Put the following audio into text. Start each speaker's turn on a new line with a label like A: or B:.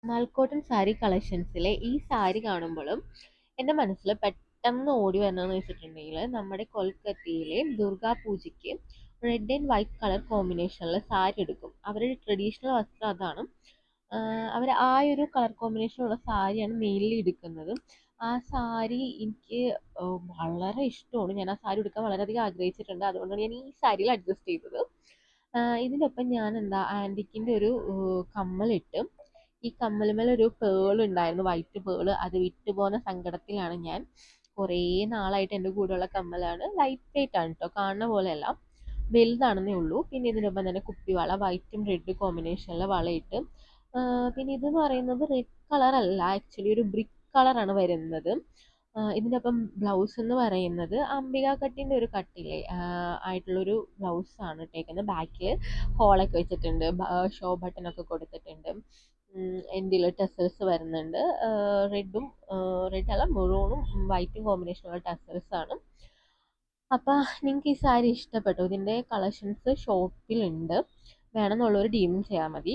A: മൽക്കോട്ടൺ സാരി കളക്ഷൻസിലെ ഈ സാരി കാണുമ്പോഴും എൻ്റെ മനസ്സിൽ പെട്ടെന്ന് ഓടി വരുന്നതെന്ന് വെച്ചിട്ടുണ്ടെങ്കിൽ നമ്മുടെ കൊൽക്കത്തയിലെ ദുർഗാ പൂജയ്ക്ക് റെഡ് ആൻഡ് വൈറ്റ് കളർ കോമ്പിനേഷനിൽ സാരി എടുക്കും. അവരുടെ ട്രഡീഷണൽ വസ്ത്രം അതാണ്. അവർ ആ ഒരു കളർ കോമ്പിനേഷനുള്ള സാരിയാണ് മെയിൻലി എടുക്കുന്നത്. ആ സാരി എനിക്ക് വളരെ ഇഷ്ടമാണ്. ഞാൻ ആ സാരി എടുക്കാൻ വളരെയധികം ആഗ്രഹിച്ചിട്ടുണ്ട്. അതുകൊണ്ടാണ് ഞാൻ ഈ സാരിയിൽ അഡ്ജസ്റ്റ് ചെയ്തത്. ഇതിനൊപ്പം ഞാൻ ആൻറ്റിക്കിൻ്റെ ഒരു കമ്മലിട്ട്, ഈ കമ്മലുമേൽ ഒരു പേൾ ഉണ്ടായിരുന്നു, വൈറ്റ് പേൾ. അത് വിട്ടുപോകുന്ന സങ്കടത്തിലാണ് ഞാൻ. കുറേ നാളായിട്ട് എൻ്റെ കൂടെയുള്ള കമ്മലാണ്. ലൈറ്റ് വെയിറ്റ് ആണ് കേട്ടോ, കാണുന്ന പോലെയല്ല, വലുതാണെന്നേ ഉള്ളൂ. പിന്നെ ഇതിനൊപ്പം തന്നെ കുപ്പിവള, വൈറ്റും റെഡ് കോമ്പിനേഷനിലെ വളയിട്ട്. പിന്നെ ഇതെന്ന് പറയുന്നത് റെഡ് കളർ അല്ല, ആക്ച്വലി ഒരു ബ്രിക്ക് കളറാണ് വരുന്നത്. ഇതിനൊപ്പം ബ്ലൗസ് എന്ന് പറയുന്നത് അംബിക കട്ടിൻ്റെ ഒരു കട്ടില്ലേ ആയിട്ടുള്ളൊരു ബ്ലൗസാണ് ഇട്ടേക്കുന്നത്. ബാക്കിൽ ഹോളൊക്കെ വെച്ചിട്ടുണ്ട്, ഷോ ബട്ടണൊക്കെ കൊടുത്തിട്ടുണ്ട്. എൻഡിൽ ടെസൽസ് വരുന്നുണ്ട്. റെഡും റെഡ് അല്ല, മെറൂണും വൈറ്റും കോമ്പിനേഷനുള്ള ടെസൽസ് ആണ്. അപ്പം നിങ്ങൾക്ക് ഈ സാരി ഇഷ്ടപ്പെട്ടു? ഇതിൻ്റെ കളക്ഷൻസ് ഷോപ്പിലുണ്ട്, വേണമെന്നുള്ളവർ ഡി എം ചെയ്യാൽ മതി.